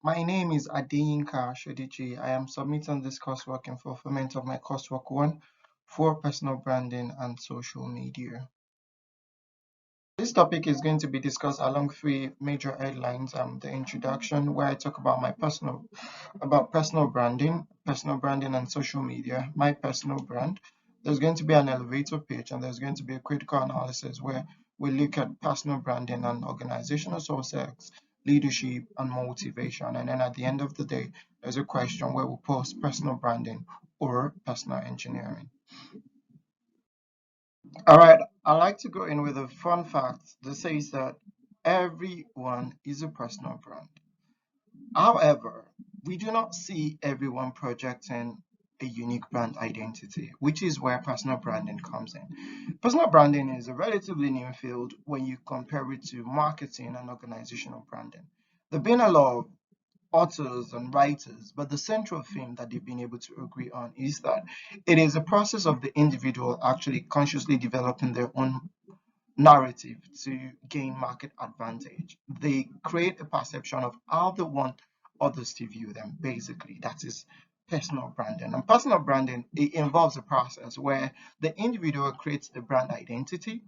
My name is Adeyinka Shodiji. I am submitting this coursework in fulfillment of my coursework 1 for personal branding and social media. This topic is going to be discussed along three major headlines. The introduction, where I talk about personal branding and social media, my personal brand. There's going to be an elevator pitch, and there's going to be a critical analysis where we look at personal branding and organizational success, leadership, and motivation. And then at the end of the day, there's a question where we post personal branding or personal engineering. All right, I like to go in with a fun fact that says that everyone is a personal brand. However, we do not see everyone projecting a unique brand identity, which is where personal branding comes in. Personal branding is a relatively new field when you compare it to marketing and organizational branding. There have been a lot of authors and writers, but the central theme that they've been able to agree on is that it is a process of the individual actually consciously developing their own narrative to gain market advantage. They create a perception of how they want others to view them. Basically, that is personal branding. And personal branding, it involves a process where the individual creates a brand identity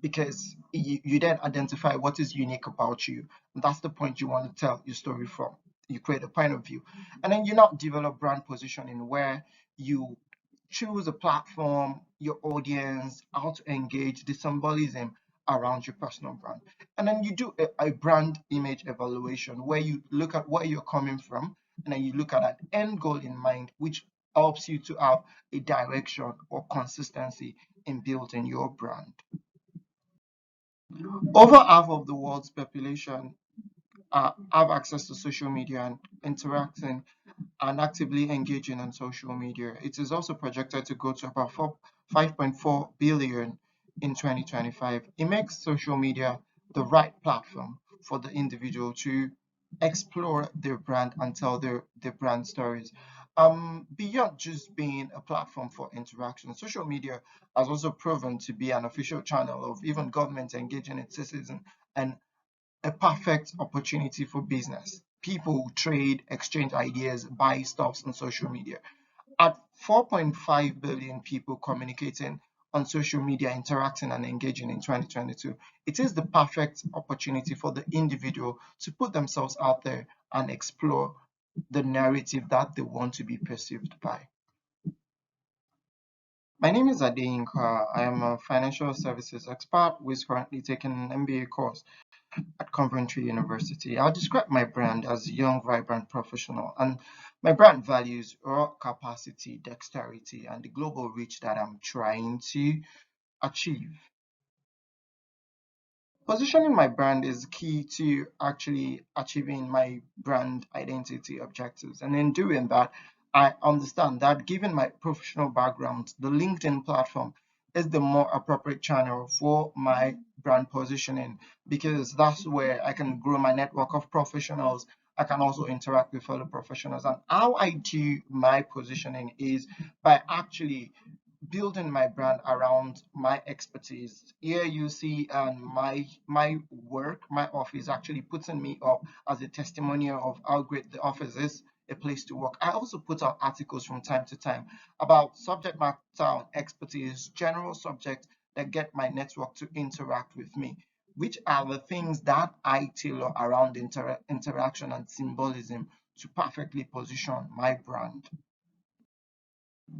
because you then identify what is unique about you. And that's the point you want to tell your story from. You create a point of view. And then you now develop brand positioning where you choose a platform, your audience, how to engage, the symbolism around your personal brand. And then you do a brand image evaluation where you look at where you're coming from and then you look at an end goal in mind, which helps you to have a direction or consistency in building your brand. Over half of the world's population have access to social media and interacting and actively engaging on social media. It is also projected to go to about 5.4 billion in 2025. It makes social media the right platform for the individual to explore their brand and tell their brand stories. Beyond just being a platform for interaction, social media has also proven to be an official channel of even government engaging its citizens and a perfect opportunity for business. People trade, exchange ideas, buy stuffs on social media. At 4.5 billion people communicating on social media, interacting and engaging in 2022, it is the perfect opportunity for the individual to put themselves out there and explore the narrative that they want to be perceived by. My name is Adeyinka. I am a financial services expert who is currently taking an MBA course at Coventry University. I'll describe my brand as a young, vibrant professional, and my brand values raw capacity, dexterity, and the global reach that I'm trying to achieve. Positioning my brand is key to actually achieving my brand identity objectives. And in doing that, I understand that given my professional background, the LinkedIn platform is the more appropriate channel for my brand positioning because that's where I can grow my network of professionals. I can also interact with fellow professionals. And how I do my positioning is by actually building my brand around my expertise. Here you see my work, my office actually putting me up as a testimonial of how great the office is, a place to work. I also put out articles from time to time about subject matter and expertise, general subjects that get my network to interact with me, which are the things that I tailor around interaction and symbolism to perfectly position my brand.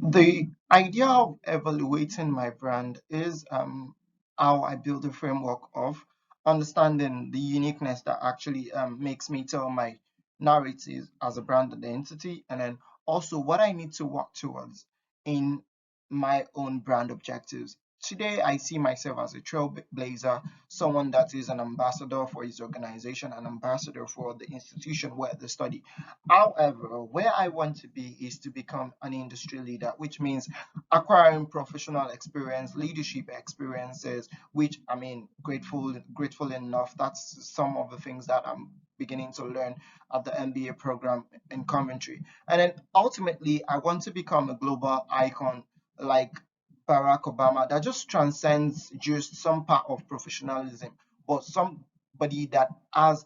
The idea of evaluating my brand is how I build a framework of understanding the uniqueness that actually makes me tell my narrative as a brand identity, and then also what I need to work towards in my own brand objectives. Today, I see myself as a trailblazer, someone that is an ambassador for his organization, an ambassador for the institution where they study. However, where I want to be is to become an industry leader, which means acquiring professional experience, leadership experiences, which I mean, grateful enough. That's some of the things that I'm beginning to learn at the MBA program in Coventry. And then ultimately, I want to become a global icon like Barack Obama that just transcends just some part of professionalism, but somebody that has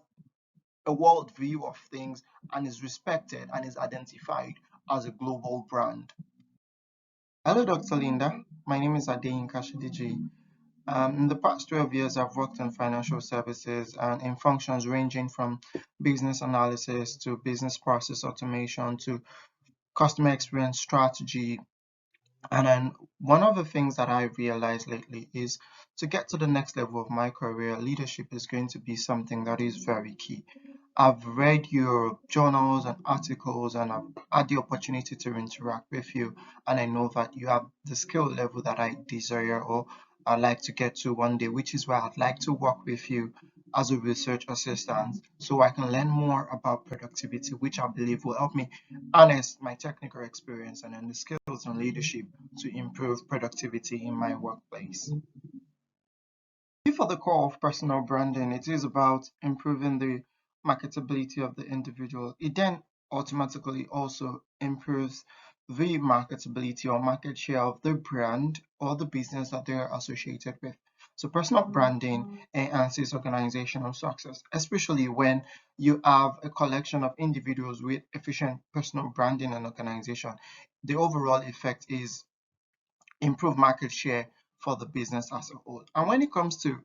a world view of things and is respected and is identified as a global brand. Hello, Dr. Linda. My name is Adeyinka Shidiji. In the past 12 years, I've worked in financial services and in functions ranging from business analysis to business process automation to customer experience strategy. And then one of the things that I realized lately is to get to the next level of my career, leadership is going to be something that is very key. I've read your journals and articles, and I've had the opportunity to interact with you. And I know that you have the skill level that I desire or I'd like to get to one day, which is why I'd like to work with you as a research assistant so I can learn more about productivity, which I believe will help me harness my technical experience and then the skills and leadership to improve productivity in my workplace. For the core of personal branding, it is about improving the marketability of the individual. It then automatically also improves the marketability or market share of the brand or the business that they're associated with. So personal branding enhances organizational success, especially when you have a collection of individuals with efficient personal branding and organization. The overall effect is improve market share for the business as a whole. And when it comes to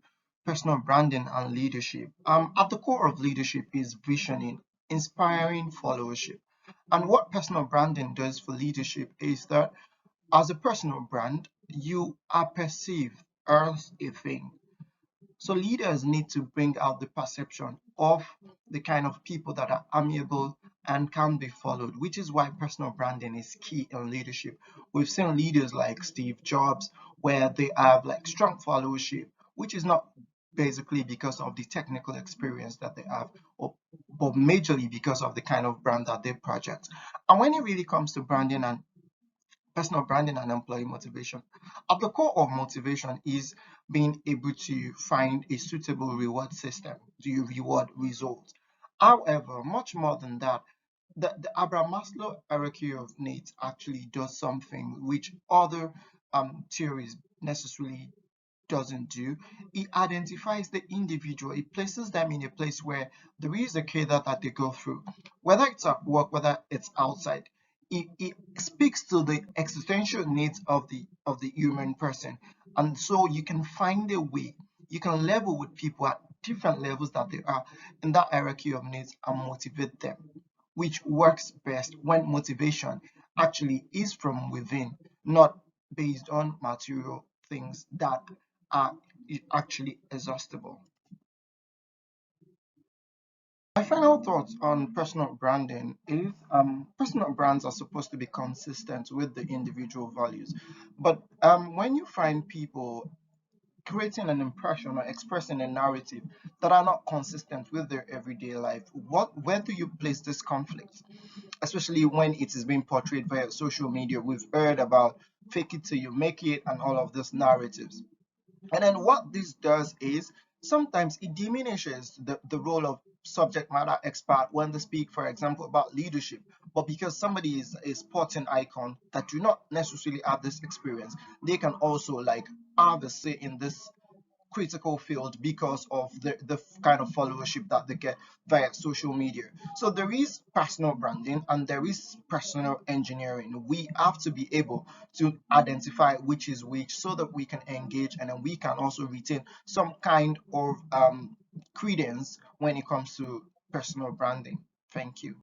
personal branding and leadership, at the core of leadership is visioning, inspiring followership. And what personal branding does for leadership is that as a personal brand, you are perceived as a thing. So leaders need to bring out the perception of the kind of people that are amiable and can be followed, which is why personal branding is key in leadership. We've seen leaders like Steve Jobs where they have like strong followership, which is not basically because of the technical experience that they have, but majorly because of the kind of brand that they project. And when it really comes to branding and personal branding and employee motivation. At the core of motivation is being able to find a suitable reward system to reward results. However, much more than that, the Abraham Maslow hierarchy of needs actually does something which other theories necessarily doesn't do. It identifies the individual, it places them in a place where there is a cadre that they go through, whether it's at work, whether it's outside. It speaks to the existential needs of the human person. And so you can find a way, you can level with people at different levels that they are in that hierarchy of needs and motivate them, which works best when motivation actually is from within, not based on material things that are actually exhaustible. My final thoughts on personal branding is personal brands are supposed to be consistent with the individual values. But when you find people creating an impression or expressing a narrative that are not consistent with their everyday life, where do you place this conflict? Especially when it is being portrayed via social media. We've heard about fake it till you make it and all of these narratives. And then what this does is sometimes it diminishes the role of subject matter expert when they speak, for example, about leadership. But because somebody is a sporting icon that do not necessarily have this experience, they can also like have a say in this critical field because of the kind of followership that they get via social media. So there is personal branding and there is personal engineering. We have to be able to identify which is which so that we can engage and then we can also retain some kind of credence when it comes to personal branding. Thank you.